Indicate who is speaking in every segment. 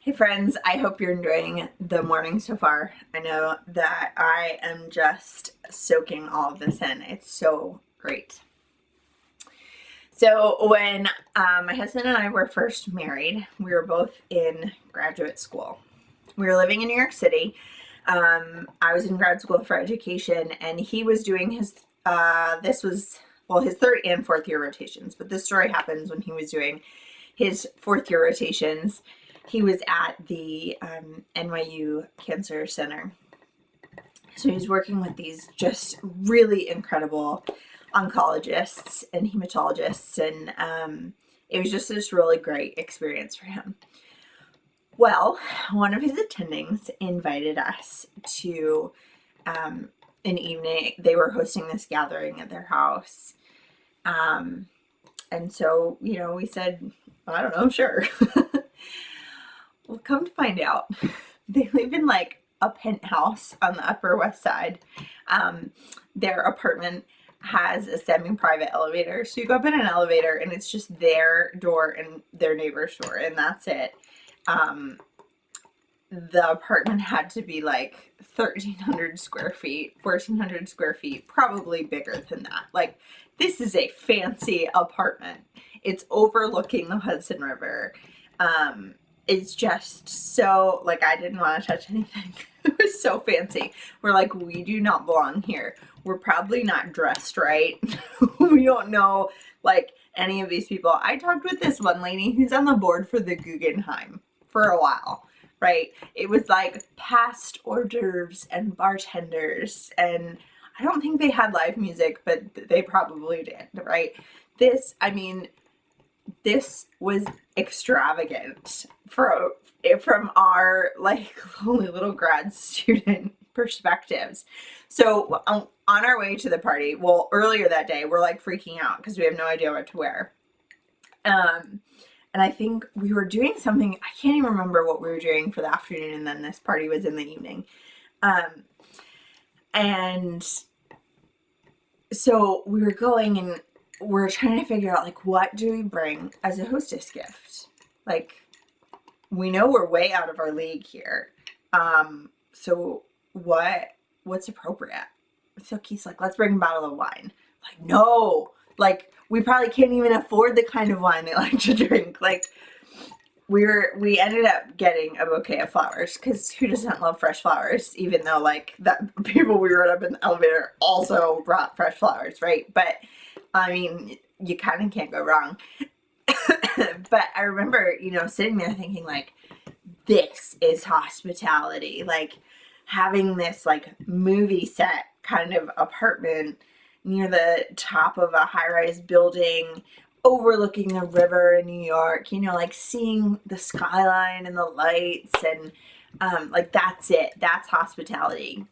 Speaker 1: Hey friends, I hope you're enjoying the morning so far. I know that I am just soaking all of this in. It's so great. So when my husband and I were first married, we were both in graduate school. We were living in New York City. I was in grad school for education, and he was doing his, his third and fourth year rotations. But this story happens when he was doing his fourth year rotations. He was at the NYU Cancer Center. So he was working with these just really incredible oncologists and hematologists, and it was just this really great experience for him. Well, one of his attendings invited us to an evening. They were hosting this gathering at their house. And so, we said, I don't know, sure. Well, come to find out, they live in like a penthouse on the Upper West Side. Their apartment has a semi-private elevator. So you go up in an elevator and it's just their door and their neighbor's door, and that's it. The apartment had to be like 1,300 square feet, 1,400 square feet, probably bigger than that. Like, this is a fancy apartment. It's overlooking the Hudson River. It's just so, like, I didn't want to touch anything. It was so fancy. We're like, we do not belong here. We're probably not dressed right. We don't know, like, any of these people. I talked with this one lady who's on the board for the Guggenheim for a while, right? It was like past hors d'oeuvres and bartenders, and I don't think they had live music, but they probably did, right? This was extravagant from our like lonely little grad student perspectives. So on our way to the party, well, earlier that day, we're like freaking out because we have no idea what to wear. And I think we were doing something, I can't even remember what we were doing for the afternoon, and then this party was in the evening. And so we were going and we're trying to figure out, like, what do we bring as a hostess gift? Like, we know we're way out of our league here. So what's appropriate? So Keith's like, let's bring a bottle of wine. Like, no, like, we probably can't even afford the kind of wine they like to drink. Like, we ended up getting a bouquet of flowers, because who doesn't love fresh flowers, even though, like, that people we rode up in the elevator also brought fresh flowers, right? But I mean, you kind of can't go wrong. But I remember, sitting there thinking, like, this is hospitality. Like, having this, like, movie set kind of apartment near the top of a high-rise building, overlooking the river in New York, like, seeing the skyline and the lights, and, like, that's it. That's hospitality.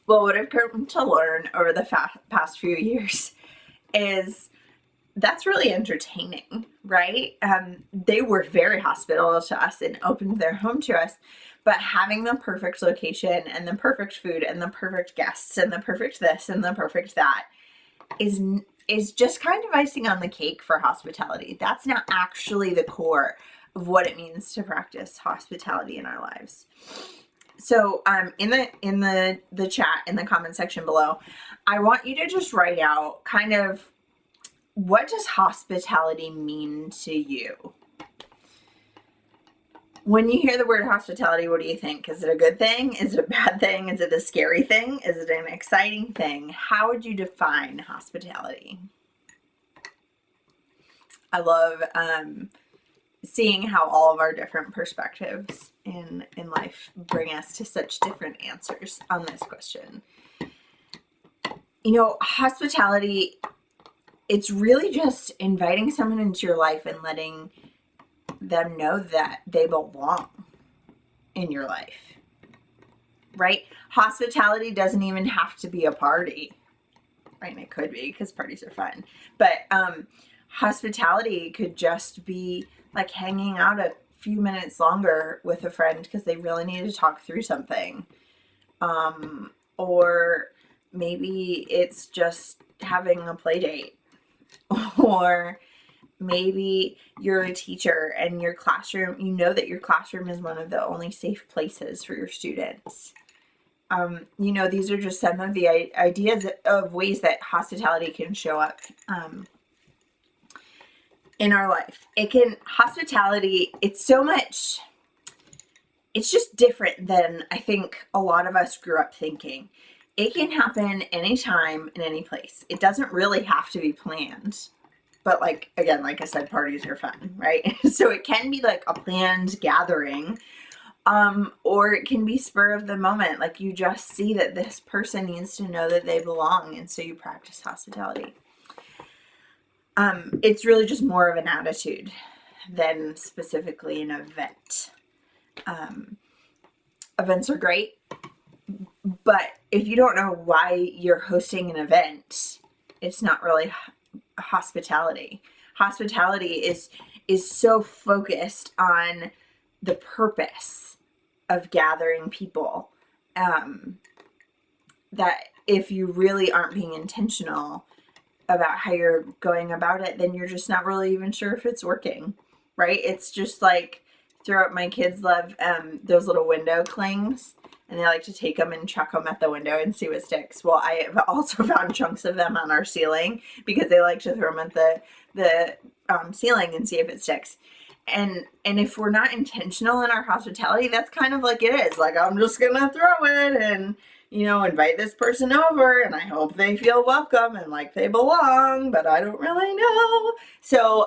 Speaker 1: Well, what I've come to learn over the past few years is that's really entertaining, right? They were very hospitable to us and opened their home to us, but having the perfect location and the perfect food and the perfect guests and the perfect this and the perfect that is just kind of icing on the cake for hospitality. That's not actually the core of what it means to practice hospitality in our lives. So in the chat, in the comment section below, I want you to just write out kind of, what does hospitality mean to you? When you hear the word hospitality, what do you think? Is it a good thing? Is it a bad thing? Is it a scary thing? Is it an exciting thing? How would you define hospitality? I love seeing how all of our different perspectives in life bring us to such different answers on this question. Hospitality, it's really just inviting someone into your life and letting them know that they belong in your life, right? Hospitality doesn't even have to be a party, right? It could be, because parties are fun, but hospitality could just be like hanging out a few minutes longer with a friend because they really need to talk through something, or maybe it's just having a play date, or Maybe you're a teacher and your classroom, you know that your classroom is one of the only safe places for your students. These are just some of the ideas of ways that hospitality can show up in our life. Hospitality, it's just different than I think a lot of us grew up thinking. It can happen anytime in any place. It doesn't really have to be planned. But like I said, parties are fun, right? So it can be like a planned gathering, or it can be spur of the moment. Like you just see that this person needs to know that they belong, and so you practice hospitality. It's really just more of an attitude than specifically an event. Events are great, but if you don't know why you're hosting an event, it's not really hospitality. Hospitality is so focused on the purpose of gathering people, that if you really aren't being intentional about how you're going about it, then you're just not really even sure if it's working, right? It's just like, my kids love those little window clings, and they like to take them and chuck them at the window and see what sticks. Well, I have also found chunks of them on our ceiling because they like to throw them at the ceiling and see if it sticks. And if we're not intentional in our hospitality, that's kind of like it is. Like, I'm just gonna throw it and, invite this person over, and I hope they feel welcome and like they belong, but I don't really know. So,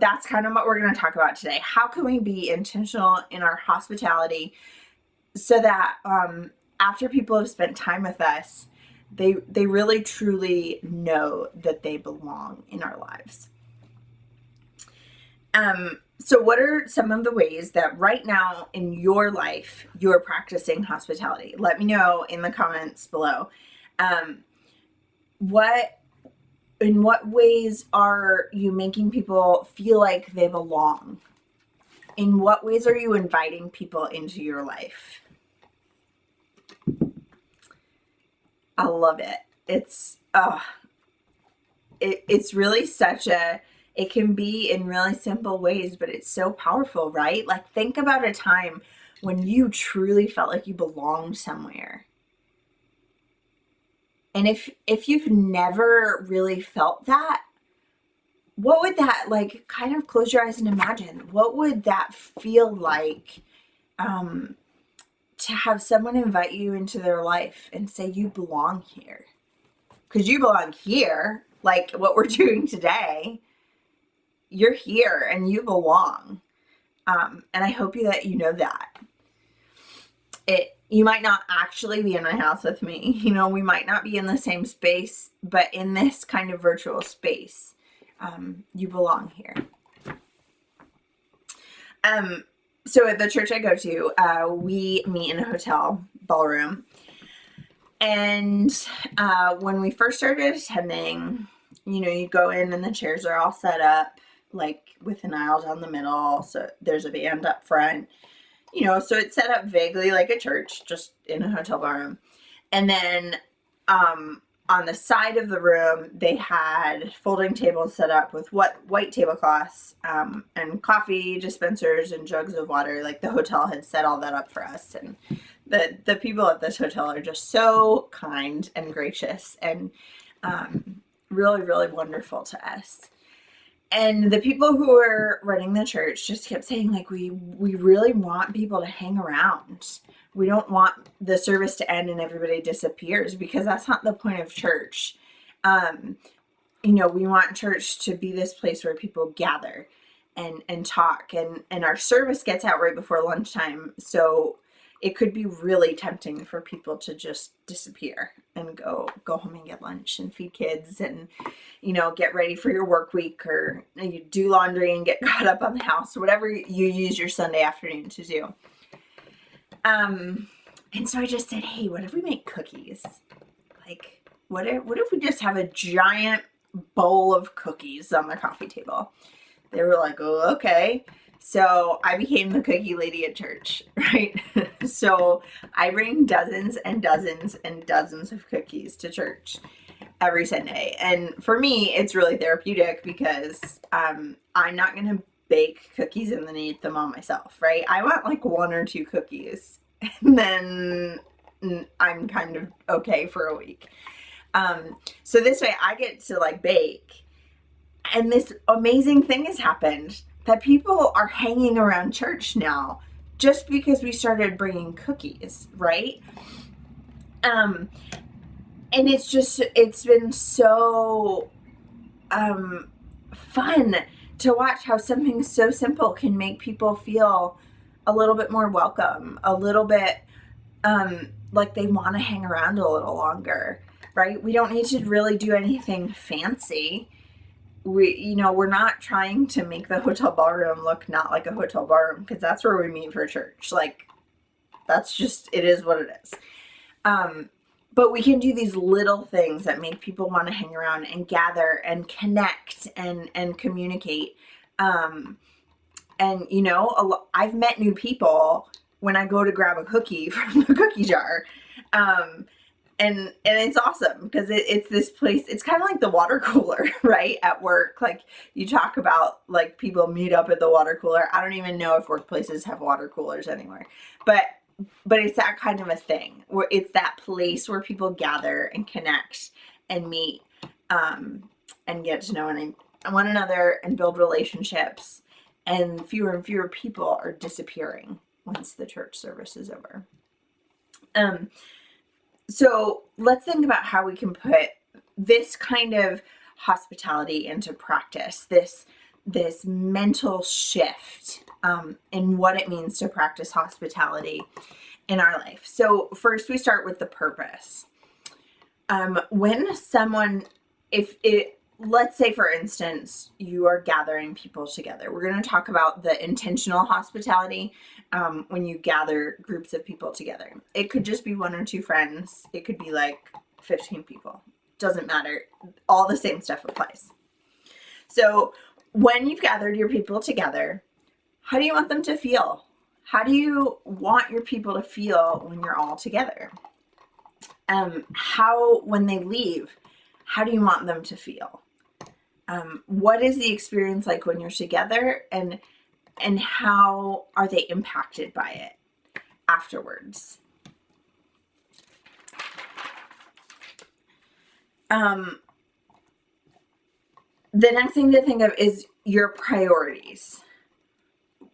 Speaker 1: that's kind of what we're going to talk about today. How can we be intentional in our hospitality so that after people have spent time with us, they really truly know that they belong in our lives. So what are some of the ways that right now in your life you're practicing hospitality? Let me know in the comments below. In what ways are you making people feel like they belong? In what ways are you inviting people into your life? I love it. It's really it can be in really simple ways, but it's so powerful, right? Like, think about a time when you truly felt like you belonged somewhere. And if you've never really felt that, what would that, like, kind of close your eyes and imagine, what would that feel like to have someone invite you into their life and say you belong here? Because you belong here, like what we're doing today. You're here and you belong. And I hope that you know that. You might not actually be in my house with me. We might not be in the same space, but in this kind of virtual space, you belong here. So at the church I go to, we meet in a hotel ballroom. And when we first started attending, you go in and the chairs are all set up, like with an aisle down the middle. So there's a band up front. So it's set up vaguely like a church, just in a hotel ballroom. And then on the side of the room, they had folding tables set up with white tablecloths and coffee dispensers and jugs of water. Like, the hotel had set all that up for us. And the people at this hotel are just so kind and gracious and really, really wonderful to us. And the people who were running the church just kept saying, like, we really want people to hang around. We don't want the service to end and everybody disappears, because that's not the point of church. We want church to be this place where people gather and talk, and our service gets out right before lunchtime. So it could be really tempting for people to just disappear and go home and get lunch and feed kids and, get ready for your work week, or you do laundry and get caught up on the house, whatever you use your Sunday afternoon to do. And so I just said, hey, what if we make cookies? Like, what if we just have a giant bowl of cookies on the coffee table? They were like, oh, okay. So I became the cookie lady at church, right? So I bring dozens and dozens and dozens of cookies to church. every Sunday. And for me, it's really therapeutic because I'm not going to bake cookies and then eat them all myself, right? I want like 1 or 2 cookies and then I'm kind of okay for a week. So this way I get to like bake, and this amazing thing has happened that people are hanging around church now just because we started bringing cookies, right? And it's been so fun to watch how something so simple can make people feel a little bit more welcome, a little bit like they want to hang around a little longer, right? We don't need to really do anything fancy. We're not trying to make the hotel ballroom look not like a hotel ballroom, because that's where we meet for church. Like, that's just, it is what it is. But we can do these little things that make people want to hang around and gather and connect and communicate. And, I've met new people when I go to grab a cookie from the cookie jar. And it's awesome because it's this place, it's kind of like the water cooler, right? At work, like you talk about like people meet up at the water cooler. I don't even know if workplaces have water coolers anymore, but it's that kind of a thing where it's that place where people gather and connect and meet, and get to know one another and build relationships. And fewer people are disappearing once the church service is over. So let's think about how we can put this kind of hospitality into practice, this mental shift in what it means to practice hospitality in our life. So first we start with the purpose. When someone, let's say for instance, you are gathering people together. We're going to talk about the intentional hospitality. When you gather groups of people together, it could just be 1 or 2 friends. It could be like 15 people. Doesn't matter. All the same stuff applies. So when you've gathered your people together, how do you want them to feel? How do you want your people to feel when you're all together? When they leave, how do you want them to feel? What is the experience like when you're together, and how are they impacted by it afterwards? The next thing to think of is your priorities.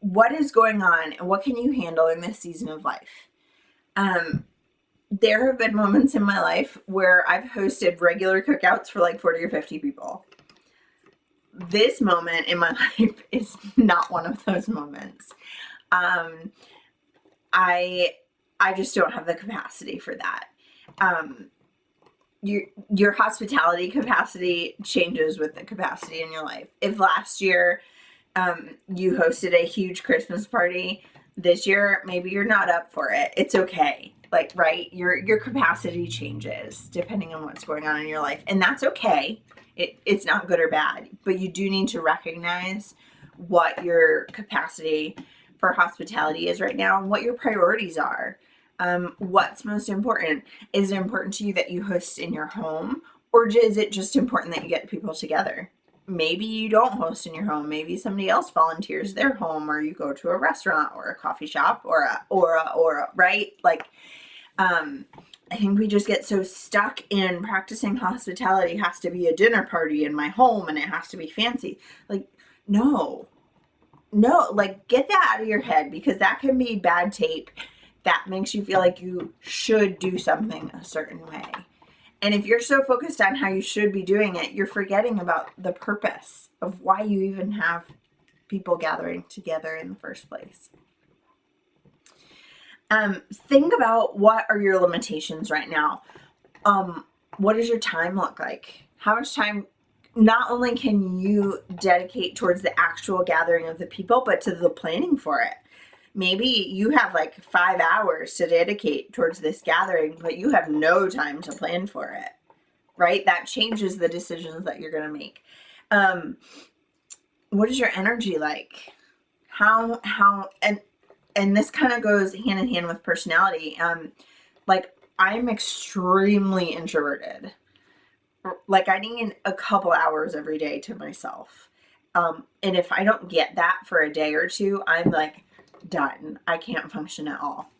Speaker 1: What is going on and what can you handle in this season of life? There have been moments in my life where I've hosted regular cookouts for like 40 or 50 people. This moment in my life is not one of those moments. I just don't have the capacity for that. Your hospitality capacity changes with the capacity in your life. If last year you hosted a huge Christmas party, this year maybe you're not up for it. It's okay. Like, right? Your capacity changes depending on what's going on in your life, and that's okay. It's not good or bad, but you do need to recognize what your capacity for hospitality is right now and what your priorities are. What's most important? Is it important to you that you host in your home, or is it just important that you get people together? Maybe you don't host in your home. Maybe somebody else volunteers their home, or you go to a restaurant or a coffee shop or a right? Like, I think we just get so stuck in practicing hospitality has to be a dinner party in my home and it has to be fancy. Like, no, like get that out of your head, because that can be bad tape that makes you feel like you should do something a certain way. And if you're so focused on how you should be doing it, you're forgetting about the purpose of why you even have people gathering together in the first place. Think about, what are your limitations right now? What does your time look like? How much time not only can you dedicate towards the actual gathering of the people, but to the planning for it? Maybe you have like 5 hours to dedicate towards this gathering, but you have no time to plan for it, right? That changes the decisions that you're going to make. What is your energy like? And this kind of goes hand in hand with personality. Like, I'm extremely introverted. like I need a couple hours every day to myself. And if I don't get that for a day or two, I'm like done. I can't function at all.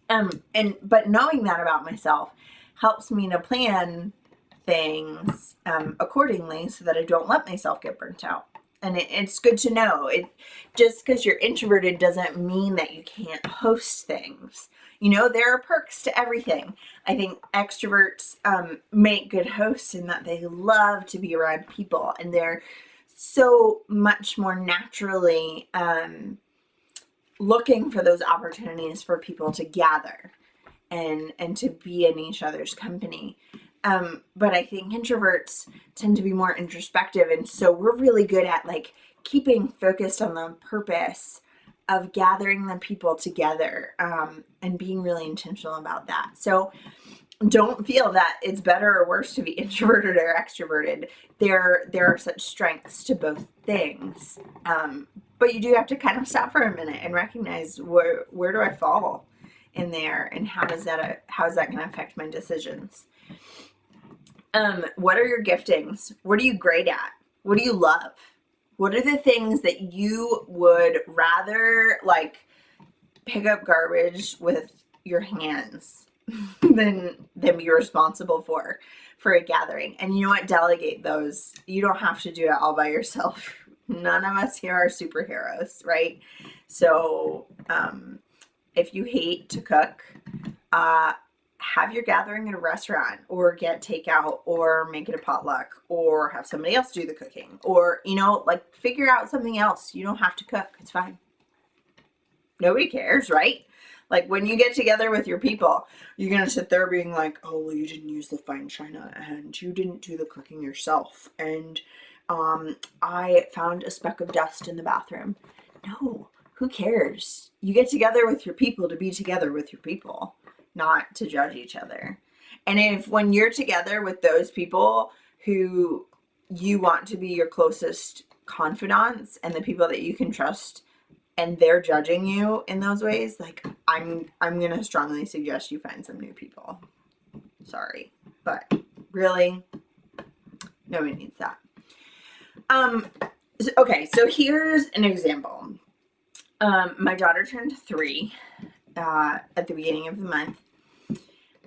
Speaker 1: But knowing that about myself helps me to plan things accordingly so that I don't let myself get burnt out. And it's good to know. Just because you're introverted doesn't mean that you can't host things. There are perks to everything. I think extroverts make good hosts in that they love to be around people, and they're so much more naturally looking for those opportunities for people to gather and to be in each other's company. But I think introverts tend to be more introspective, and so we're really good at like keeping focused on the purpose of gathering the people together, and being really intentional about that. So don't feel that it's better or worse to be introverted or extroverted. There are such strengths to both things. But you do have to kind of stop for a minute and recognize where do I fall in there, and how is that going to affect my decisions? What are your giftings? What are you great at? What do you love? What are the things that you would rather like pick up garbage with your hands than be responsible for a gathering? And you know what? Delegate those. You don't have to do it all by yourself. None of us here are superheroes, right? So if you hate to cook, have your gathering at a restaurant, or get takeout, or make it a potluck, or have somebody else do the cooking, or like figure out something else. You don't have to cook. It's fine. Nobody cares, right? Like when you get together with your people, you're gonna sit there being like, oh well, you didn't use the fine china, and you didn't do the cooking yourself, and I found a speck of dust in the bathroom. No, who cares? You get together with your people to be together with your people, not to judge each other. And when you're together with those people who you want to be your closest confidants and the people that you can trust, and they're judging you in those ways, like I'm going to strongly suggest you find some new people. Sorry, but really, nobody needs that. Okay, so here's an example. My daughter turned 3 at the beginning of the month,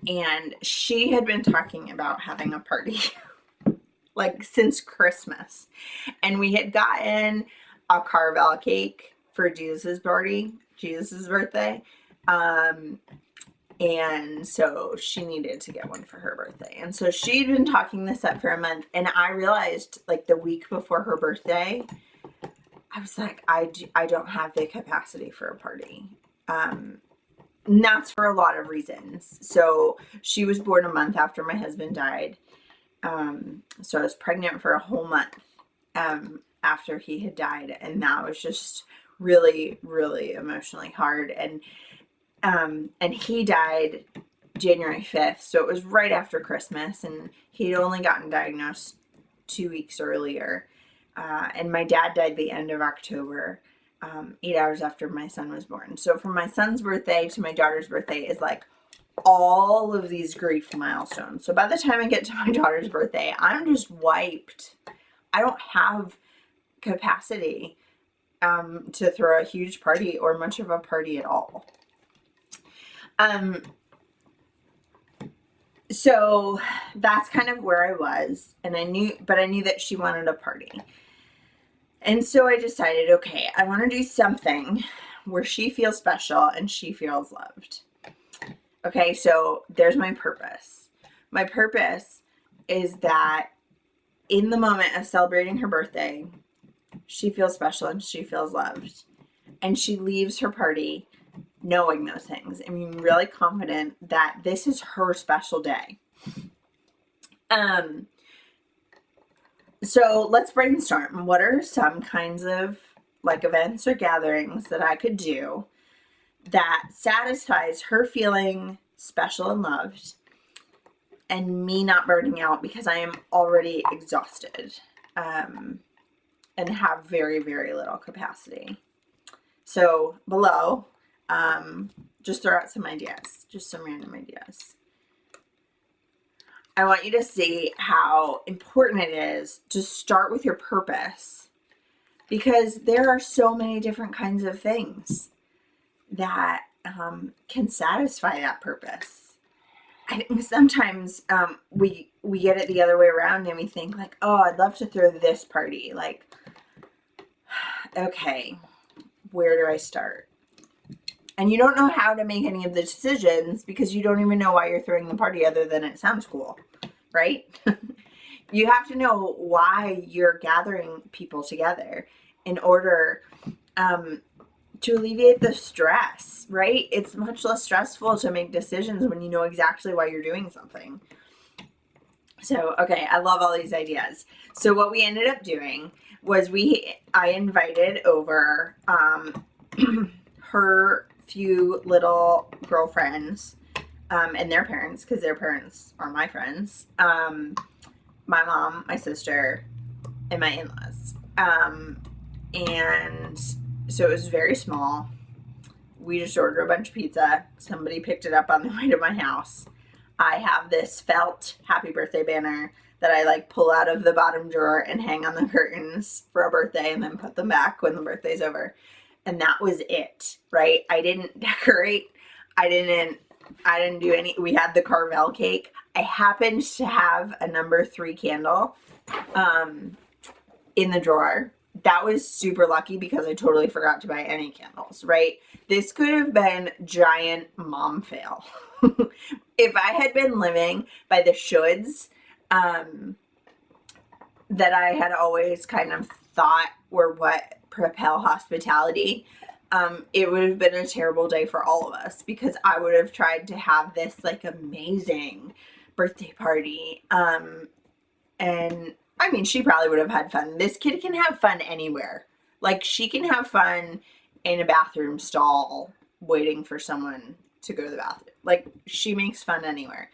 Speaker 1: and she had been talking about having a party like since Christmas, and we had gotten a Carvel cake for Jesus's birthday, and so she needed to get one for her birthday, and so she'd been talking this up for a month, and I realized like the week before her birthday, I was like, I don't have the capacity for a party. And that's for a lot of reasons. So she was born a month after my husband died. So I was pregnant for a whole month after he had died, and that was just really, really emotionally hard. And he died January 5th, so it was right after Christmas, and he'd only gotten diagnosed 2 weeks earlier. And my dad died the end of October, 8 hours after my son was born. So from my son's birthday to my daughter's birthday is like all of these grief milestones. So by the time I get to my daughter's birthday, I'm just wiped. I don't have capacity to throw a huge party or much of a party at all. So that's kind of where I was, and I knew that she wanted a party. And so I decided, okay, I want to do something where she feels special and she feels loved. Okay, so there's my purpose. My purpose is that in the moment of celebrating her birthday, she feels special and she feels loved. And she leaves her party knowing those things and being really confident that this is her special day. So let's brainstorm. What are some kinds of like events or gatherings that I could do that satisfies her feeling special and loved, and me not burning out because I am already exhausted and have very, very little capacity. So below, just throw out some ideas, just some random ideas. I want you to see how important it is to start with your purpose, because there are so many different kinds of things that can satisfy that purpose. I think sometimes we get it the other way around and we think like, oh, I'd love to throw this party. Like, okay, where do I start? And you don't know how to make any of the decisions because you don't even know why you're throwing the party other than it sounds cool, right? You have to know why you're gathering people together in order to alleviate the stress, right? It's much less stressful to make decisions when you know exactly why you're doing something. So, okay, I love all these ideas. So what we ended up doing was I invited over her few little girlfriends and their parents, because their parents are my friends, my mom, my sister, and my in-laws. And so it was very small. We just ordered a bunch of pizza. Somebody picked it up on the way to my house. I have this felt happy birthday banner that I like pull out of the bottom drawer and hang on the curtains for a birthday and then put them back when the birthday's over. And that was it, right? I didn't decorate. I didn't do any. We had the Carvel cake. I happened to have a number 3 candle in the drawer. That was super lucky because I totally forgot to buy any candles, right? This could have been giant mom fail. If I had been living by the shoulds that I had always kind of thought were what propel hospitality, it would have been a terrible day for all of us, because I would have tried to have this like amazing birthday party. And I mean, she probably would have had fun. This kid can have fun anywhere. Like, she can have fun in a bathroom stall waiting for someone to go to the bathroom. Like, she makes fun anywhere.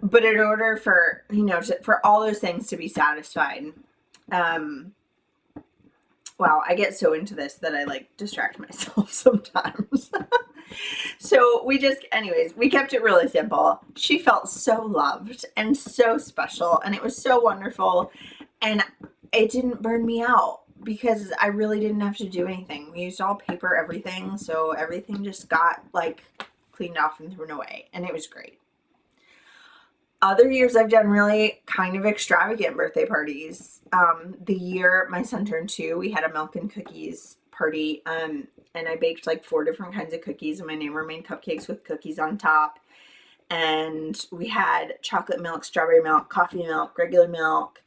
Speaker 1: But in order for, for all those things to be satisfied, wow, I get so into this that I like distract myself sometimes. So we kept it really simple. She felt so loved and so special, and it was so wonderful, and it didn't burn me out because I really didn't have to do anything. We used all paper, everything, so everything just got like cleaned off and thrown away, and it was great. Other years I've done really kind of extravagant birthday parties. The year my son turned 2, we had a milk and cookies party, and I baked like 4 different kinds of cookies, and my neighbor made cupcakes with cookies on top. And we had chocolate milk, strawberry milk, coffee milk, regular milk.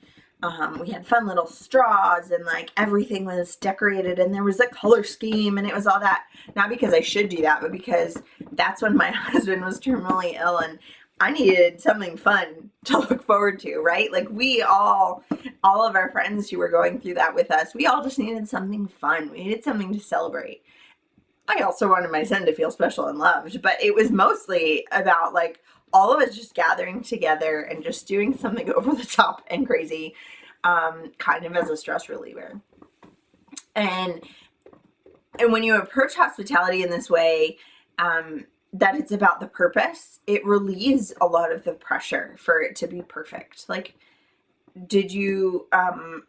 Speaker 1: We had fun little straws, and like everything was decorated, and there was a color scheme, and it was all that. Not because I should do that, but because that's when my husband was terminally ill, and I needed something fun to look forward to, right? Like, we all of our friends who were going through that with us, we all just needed something fun. We needed something to celebrate. I also wanted my son to feel special and loved, but it was mostly about like all of us just gathering together and just doing something over the top and crazy, kind of as a stress reliever. And when you approach hospitality in this way, that it's about the purpose, it relieves a lot of the pressure for it to be perfect. Like, did you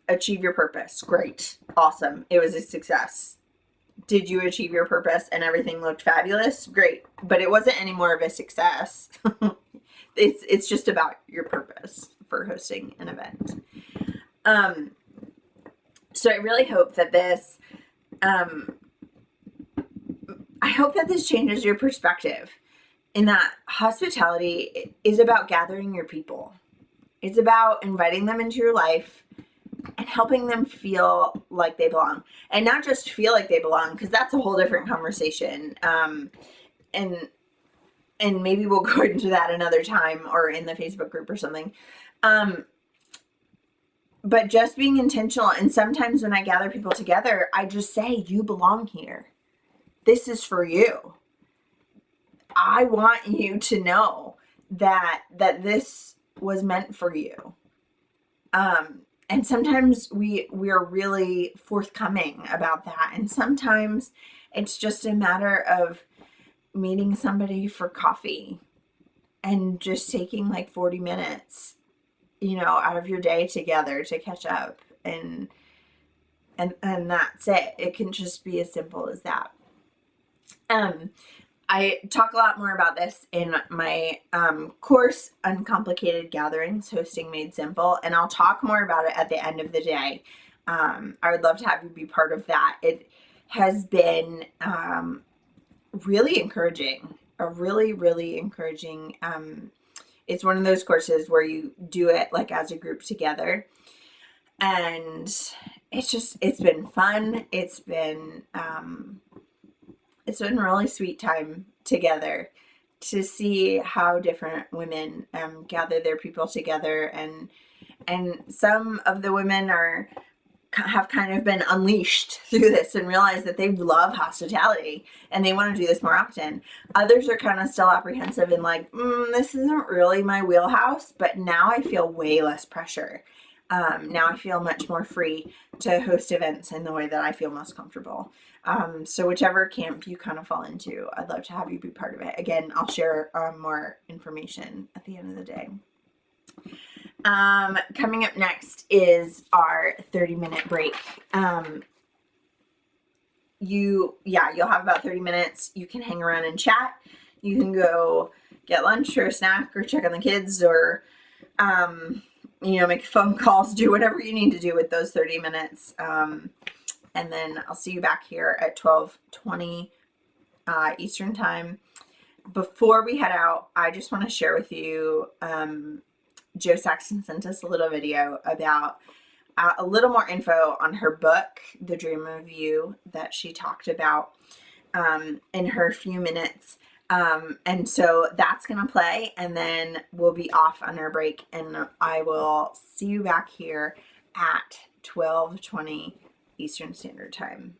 Speaker 1: achieve your purpose? Great. Awesome. It was a success. Did you achieve your purpose and everything looked fabulous? Great. But it wasn't any more of a success. It's just about your purpose for hosting an event. So I really hope that this changes your perspective, in that hospitality is about gathering your people. It's about inviting them into your life and helping them feel like they belong. And not just feel like they belong, because that's a whole different conversation. And maybe we'll go into that another time or in the Facebook group or something. But just being intentional. And sometimes when I gather people together, I just say, you belong here. This is for you. I want you to know that this was meant for you. And sometimes we're really forthcoming about that. And sometimes it's just a matter of meeting somebody for coffee and just taking like 40 minutes, you know, out of your day together to catch up, and that's it. It can just be as simple as that. I talk a lot more about this in my course, Uncomplicated Gatherings, Hosting Made Simple, and I'll talk more about it at the end of the day. I would love to have you be part of that. It has been really encouraging, really encouraging. It's one of those courses where you do it like as a group together, and it's been fun. It's been a really sweet time together to see how different women gather their people together, and some of the women have kind of been unleashed through this and realize that they love hospitality and they want to do this more often. Others are kind of still apprehensive and like, this isn't really my wheelhouse, but now I feel way less pressure. Now I feel much more free to host events in the way that I feel most comfortable. So whichever camp you kind of fall into, I'd love to have you be part of it. Again, I'll share more information at the end of the day. Coming up next is our 30-minute break. You'll have about 30 minutes. You can hang around and chat. You can go get lunch or a snack or check on the kids, or make phone calls, do whatever you need to do with those 30 minutes. And then I'll see you back here at 12:20 Eastern time. Before we head out, I just want to share with you, Joe Saxton sent us a little video about a little more info on her book, The Dream of You, that she talked about in her few minutes. And so that's going to play, and then we'll be off on our break, and I will see you back here at 12:20 Eastern Standard Time.